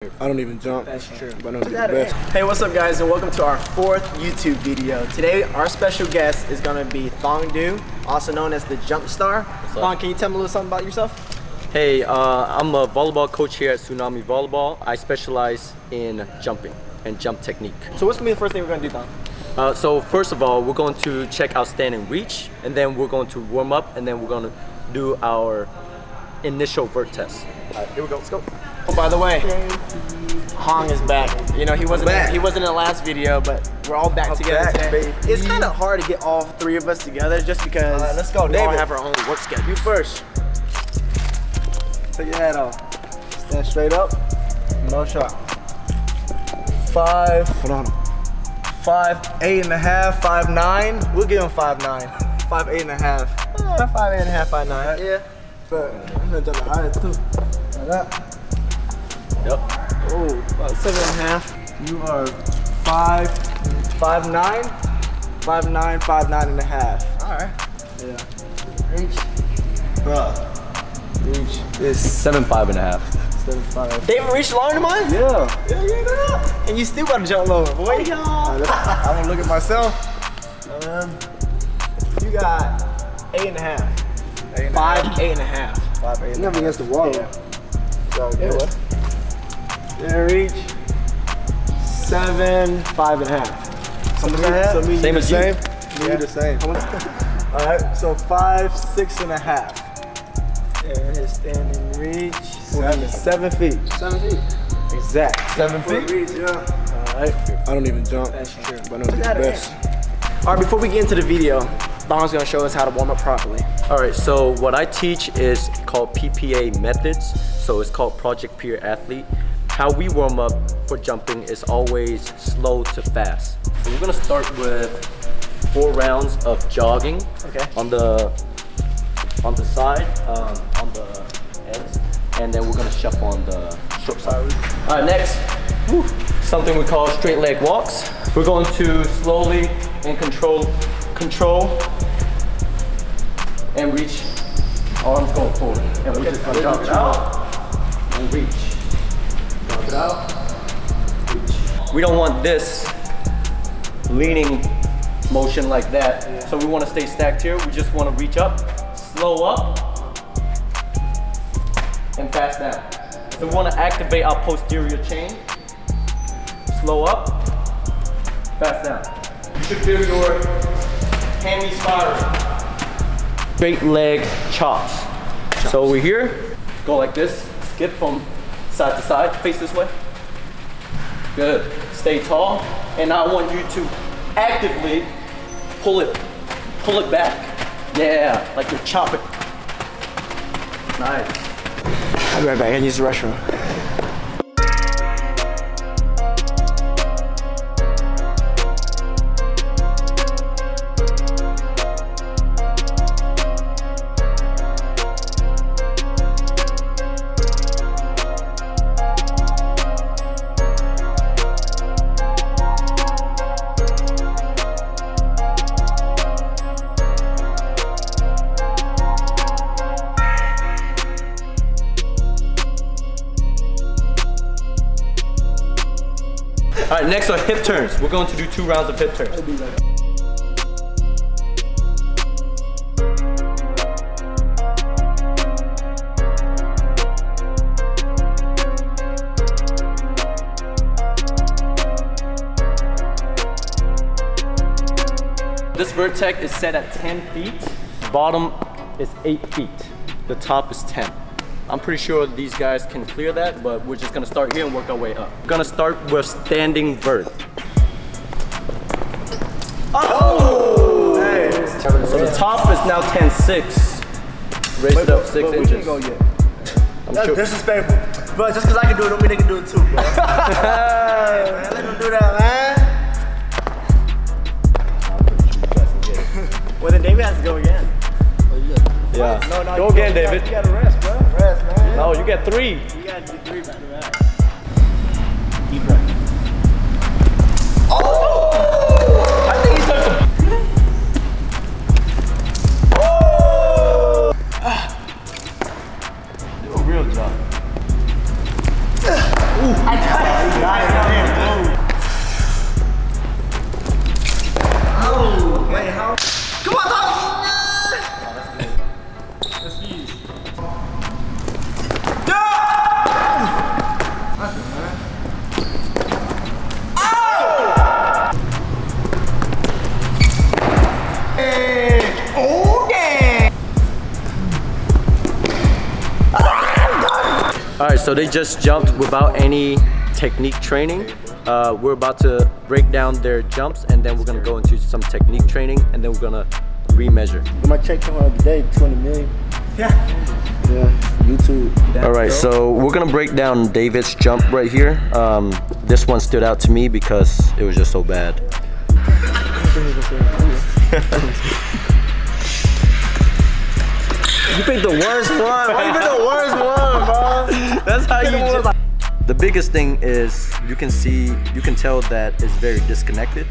I don't even jump. That's true. But I'm the best. Hey, what's up guys, and welcome to our 4th YouTube video. Today, our special guest is gonna be Thong Do, also known as the Jump Star. Thong, can you tell me a little something about yourself? Hey, I'm a volleyball coach here at Tsunami Volleyball. I specialize in jumping and jump technique. So what's gonna be the first thing we're gonna do, Thong? So first of all, we're going to check our stand and reach, and then we're going to warm up, and then we're going to do our initial vert test. All right, here we go, let's go. Oh, by the way, Hong is back. You know, he wasn't in the last video, but we're all back together today. Baby. It's kind of hard to get all 3 of us together just because let's go, we all David. have our own work schedule. You first. Take your hat off. Stand straight up. No shot. 5. Hold on. 5, 8.5, 5'9". We'll give him 5'9". 5, 8.5. 5, 8.5, 5'9". Yeah. But I'm gonna jump the highest too. Like that. Yep. Oh, about 7.5. You are 5'9". 5'9", 5'9.5". All right. Yeah. Reach. Bruh. Reach is 7'5.5". 7'5". David reached longer than mine? Yeah. Yeah, you know that. And you still gotta jump lower, boy. I don't look at myself. You got 8.5. 5, 8.5. 5, 8. Never against the wall. Yeah. So Yeah, good. what? Yeah, reach 7, 5.5. Something like that? So me, Same you as the you. same? Me, you the same. All right, so 5, 6.5. And his standing reach, 7 feet. 7 feet. Exact. 7 feet? Reach, yeah. All right. I don't even jump. That's true. But I'm the best. All right, before we get into the video, Thong's gonna show us how to warm up properly. All right, so what I teach is called PPA methods. So it's called Project Peer Athlete. How we warm up for jumping is always slow to fast. So we're gonna start with 4 rounds of jogging. Okay. On the side, on the ends, and then we're gonna shuffle on the short side. All right, next, something we call straight leg walks. We're going to slowly and control, and reach. Arms going forward, and we're just gonna jump it out and reach. Jump it out, reach. We don't want this leaning motion like that, so we want to stay stacked here. We just want to reach up, slow up, and fast down. So we want to activate our posterior chain. Slow up, fast down. You should feel your hammy spiral. Straight leg chops. So we're here, go like this, skip from side to side, face this way. Good, stay tall. And now I want you to actively pull it back. Yeah, like you're chopping. Nice. I'll be right back. I use the restroom. All right, next are hip turns. We're going to do 2 rounds of hip turns. This vertex is set at 10 feet. Bottom is 8 feet. The top is 10. I'm pretty sure these guys can clear that, but we're just gonna start here and work our way up. We're gonna start with standing vert. Oh! Hey. So the top is now 10.6. Raise it up 6 inches. We didn't go yet. That's sure. disrespectful. But just because I can do it, don't mean they can do it too, bro. Hey, man, let them do that, man. Well, then David has to go again. Yeah. No, go again, David. You gotta rest, bro. Rest, man. No, you get 3. You gotta do 3 back to back. Deep breath. Oh! I think he took the... Oh! Do a real job. I So they just jumped without any technique training. We're about to break down their jumps, and then we're gonna go into some technique training, and then we're gonna remeasure. My check the other day, 20 million. Yeah. Yeah, YouTube. All right, so we're gonna break down David's jump right here. This one stood out to me because it was just so bad. You picked the worst one. Why you picked the worst one, bro? That's how you jump. The biggest thing is you can tell that it's very disconnected.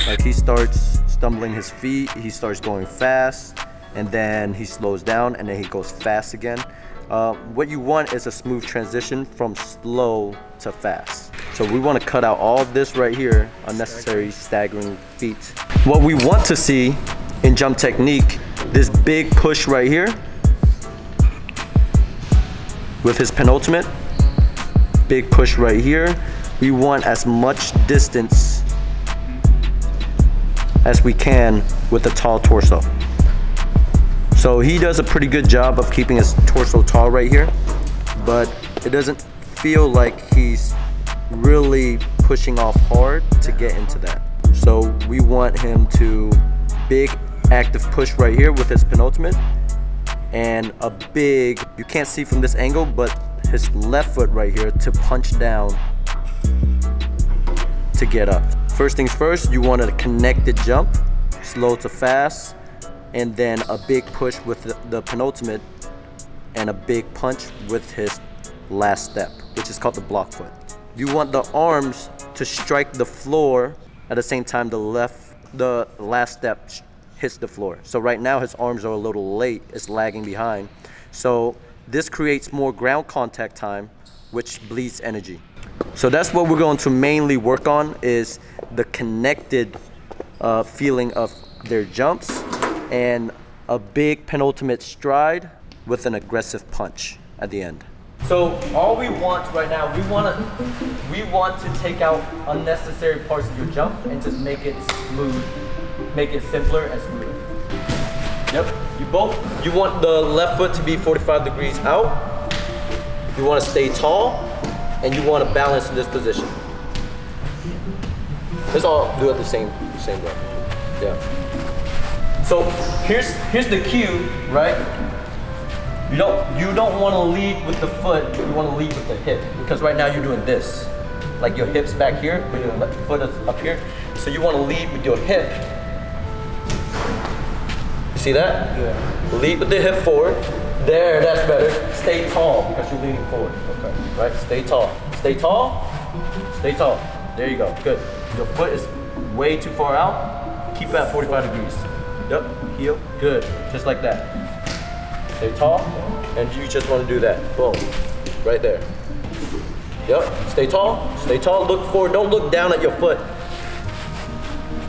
Like he starts stumbling his feet, he starts going fast, and then he slows down, and then he goes fast again. What you want is a smooth transition from slow to fast. So we want to cut out all of this right here, unnecessary staggering feet. What we want to see in jump technique, this big push right here with his penultimate, big push right here. We want as much distance as we can with a tall torso. So he does a pretty good job of keeping his torso tall right here, but it doesn't feel like he's really pushing off hard to get into that. So we want him to big active push right here with his penultimate, and a big, you can't see from this angle, but his left foot right here to punch down to get up. First things first, you want a connected jump, slow to fast, and then a big push with the penultimate, and a big punch with his last step, which is called the block foot. You want the arms to strike the floor at the same time the last step hits the floor. So right now his arms are a little late, it's lagging behind. So this creates more ground contact time, which bleeds energy. So that's what we're going to mainly work on, is the connected feeling of their jumps, and a big penultimate stride with an aggressive punch at the end. So all we want right now, we want to take out unnecessary parts of your jump and just make it smooth, make it simpler and smooth. Yep. You want the left foot to be 45 degrees out. You want to stay tall, and you want to balance in this position. Let's all do it the same way. Yeah. So here's the cue, right? You don't want to lead with the foot, you want to lead with the hip, because right now you're doing this. Like your hip's back here, but your foot is up here. So you want to lead with your hip. You see that? Yeah. Lead with the hip forward. There, that's better. Stay tall because you're leaning forward. Okay. Right? Stay tall. Stay tall. Stay tall. There you go. Good. Your foot is way too far out. Keep it at 45 degrees. Yep. Heel. Good. Just like that. Stay tall. And you just want to do that. Boom. Right there. Yep. Stay tall. Stay tall. Look forward. Don't look down at your foot.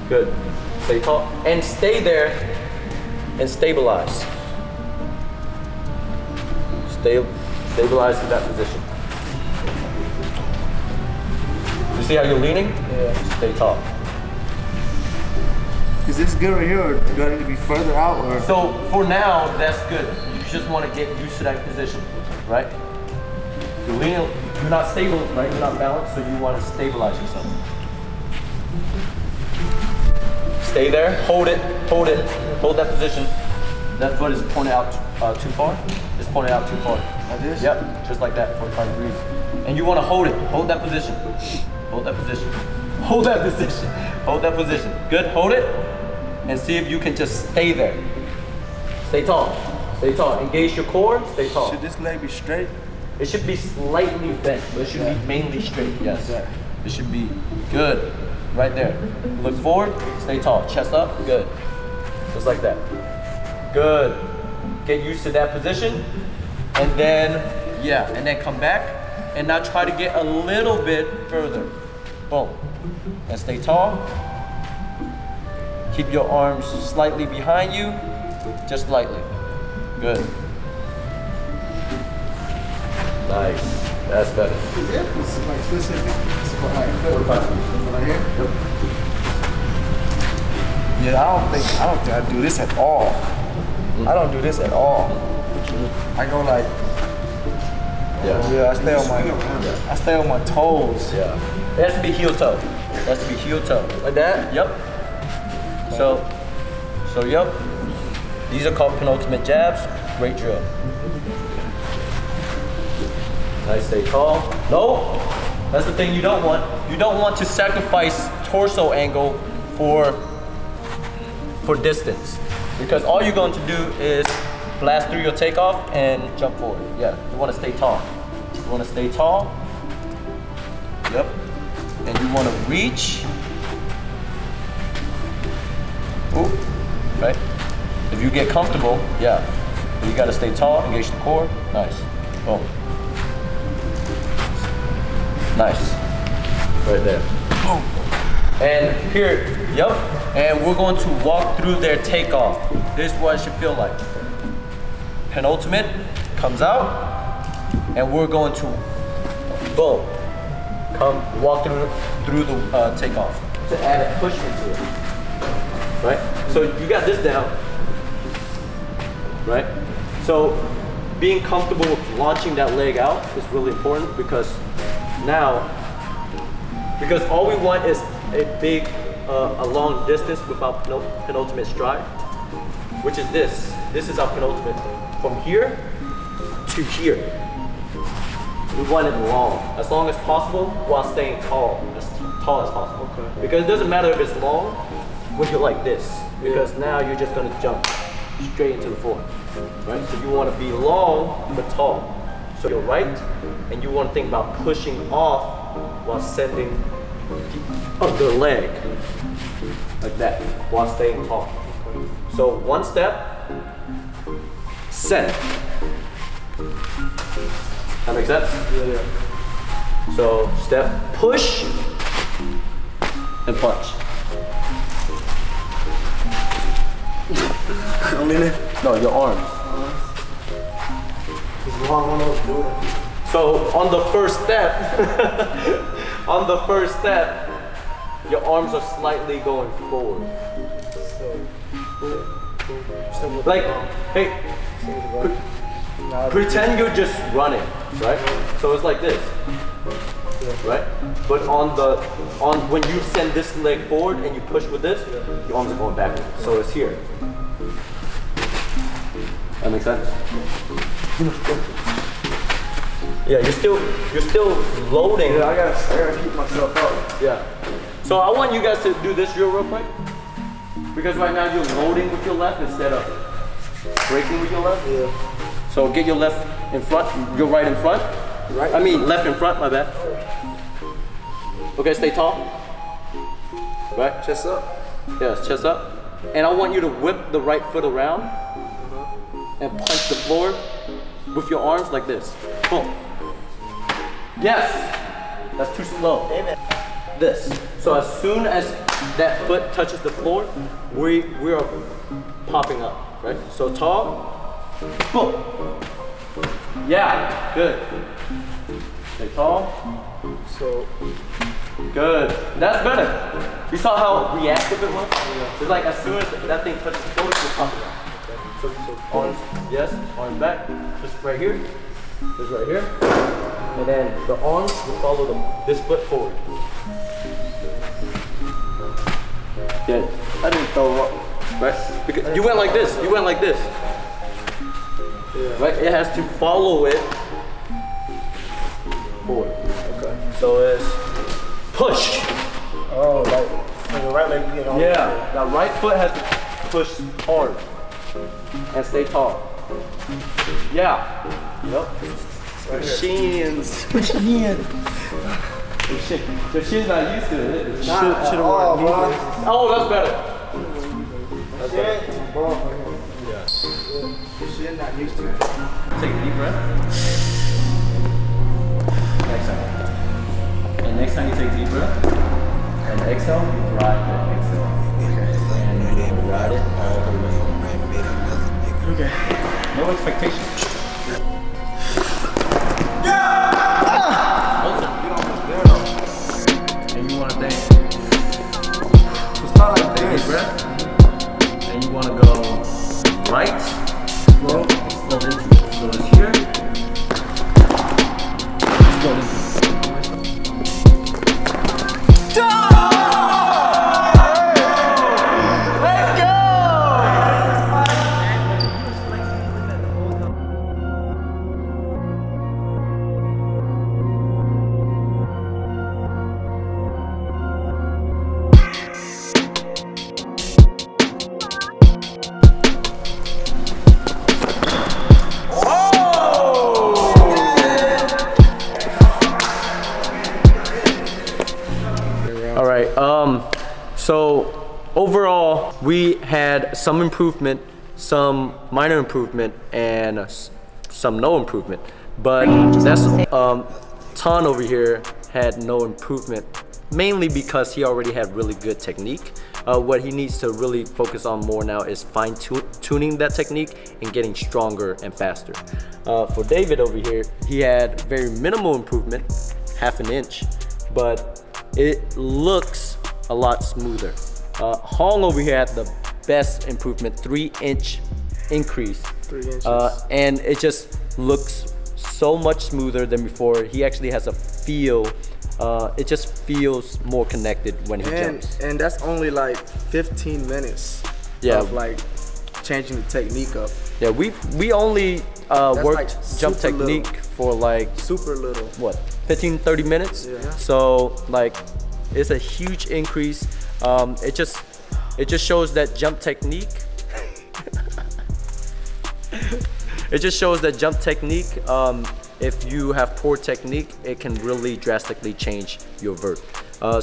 Good. Stay tall. And stay there and stabilize. Stabilize in that position. You see how you're leaning? Yeah. Stay tall. Is this good right here, or do I need to be further out? Or? So for now, that's good. You just want to get used to that position, right? You're leaning, you're not stable, right? You're not balanced, so you want to stabilize yourself. Stay there, hold it, hold that position. That foot is pointed out too far. It's pointed out too far. Like this? Yep, just like that, 45 degrees. And you want to hold it, hold that position. Hold that position. Hold that position. Hold that position. Good, hold it. And see if you can just stay there. Stay tall. Stay tall. Engage your core, stay tall. Should this leg be straight? It should be slightly bent, but it should be mainly straight, yes. It should be good. Right there. Look forward, stay tall. Chest up, good. Just like that. Good. Get used to that position. And then, yeah, and then come back. And now try to get a little bit further. Boom. And stay tall. Keep your arms slightly behind you, just slightly. Good. Nice. That's better. Yeah, it's like specific. It's like 45 right here. Yep. Yeah, I don't think I do this at all. I don't do this at all. I go like Yeah, I stay on my toes. Yeah. It has to be heel toe. It has to be heel toe. Like that? Yep. So yep. These are called penultimate jabs. Great drill. Nice, stay tall. No, that's the thing you don't want. You don't want to sacrifice torso angle for distance. Because all you're going to do is blast through your takeoff and jump forward. Yeah, you want to stay tall. You want to stay tall. Yep. And you want to reach. Ooh, right? If you get comfortable, yeah. You got to stay tall, engage the core. Nice. Boom. Nice. Right there. Boom. And here, yep. And we're going to walk through their takeoff. This is what it should feel like. Penultimate comes out, and we're going to, boom, come walk through the takeoff to add a push into it. Right? So you got this down. Right? So being comfortable with launching that leg out is really important because all we want is a big, a long distance without penultimate stride, which is this. This is our penultimate. From here to here. We want it long as possible while staying tall as possible. Okay. Because it doesn't matter if it's long when you're like this, because now you're just gonna jump straight into the floor. Right? So you want to be long but tall. So you're right, and you want to think about pushing off while sending the other leg like that while staying tall. So one step, send. That makes sense? Yeah. So step, push, and punch. No, your arms. So on the first step, your arms are slightly going forward. Like, hey, pretend you're just running, right? So it's like this, right? But when you send this leg forward and you push with this, your arms are going backwards. So it's here. That makes sense? Yeah, you're still loading. Yeah, I gotta keep myself up. Yeah. So I want you guys to do this drill real quick. Because right now you're loading with your left instead of braking with your left. Yeah. So get your left in front, your right in front. Right. I mean left in front, my bad. Okay, stay tall. Right? Chest up. Yes, chest up. And I want you to whip the right foot around and punch the floor with your arms like this. Boom. Yes. That's too slow. This. So as soon as that foot touches the floor, we are popping up, right? So tall. Boom. Yeah. Good. Stay tall. So good. That's better. You saw how reactive it was? Yeah. It's like as soon as that thing touches the floor, we're popping up. So arms, yes, arms back, just right here, just right here. And then the arms will follow this foot forward. Yeah, I didn't throw up. Right? Because you went like this, Yeah. Right? It has to follow it forward. Okay. So it's push. Oh, like the right leg being on. Yeah, that right foot has to push hard. And stay tall. Yeah. Yep. Right shins. The shin's not used to it. It's not. Oh, that's better. That's better. Yeah. The shin not used to it. Take a deep breath. Next time. And next time you take a deep breath. And exhale, you ride the exhale. And you ride it all the way. Okay. No expectation. Yeah! And you want to think. It's not like Take a this. deep breath. And you want to go right. Slow into it. So it's here. right. So overall, we had some improvement, some minor improvement, and some no improvement. But that's Ton over here had no improvement, mainly because he already had really good technique. What he needs to really focus on more now is fine-tuning that technique and getting stronger and faster. For David over here, he had very minimal improvement, 1/2 inch, but it looks a lot smoother. Hong over here had the best improvement, 3-inch increase. 3 inches. And it just looks so much smoother than before. He actually has a feel. It just feels more connected when he jumps. And that's only like 15 minutes of like changing the technique up. Yeah, we only worked like jump super technique little. for like Super little. what, 15-30 minutes. Yeah. So like it's a huge increase. It just shows that jump technique it just shows that jump technique, if you have poor technique, it can really drastically change your vert.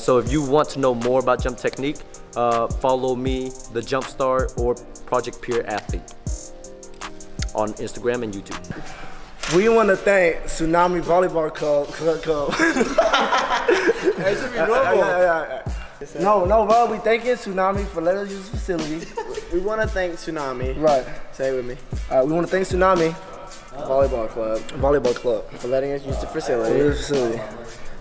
So if you want to know more about jump technique, follow me, the Jump Star or Project Pure Athlete on Instagram and YouTube. We want to thank Tsunami Volleyball Club. It should be normal. No, bro. We thanking Tsunami for letting us use the facility. We want to thank Tsunami. Right. Say it with me. We want to thank Tsunami Volleyball Club for letting us use the facility.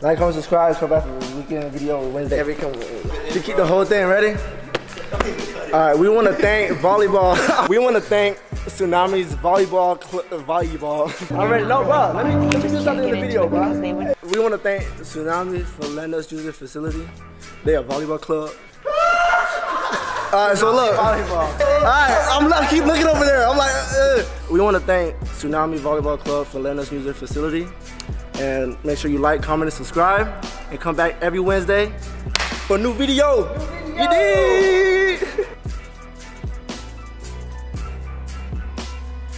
Like, comment, subscribe. Come back for the weekend video Wednesday. To keep the whole thing ready. All right. We want to thank volleyball. We want to thank Tsunami's volleyball. All right. No, bro. Let me do something in the video, bro. We want to thank Tsunami for letting us use the facility. They are volleyball club. Alright, so look. Alright, keep looking over there. I'm like, We want to thank Tsunami Volleyball Club for letting us use their facility. And make sure you like, comment, and subscribe. And come back every Wednesday for a new video. You dig?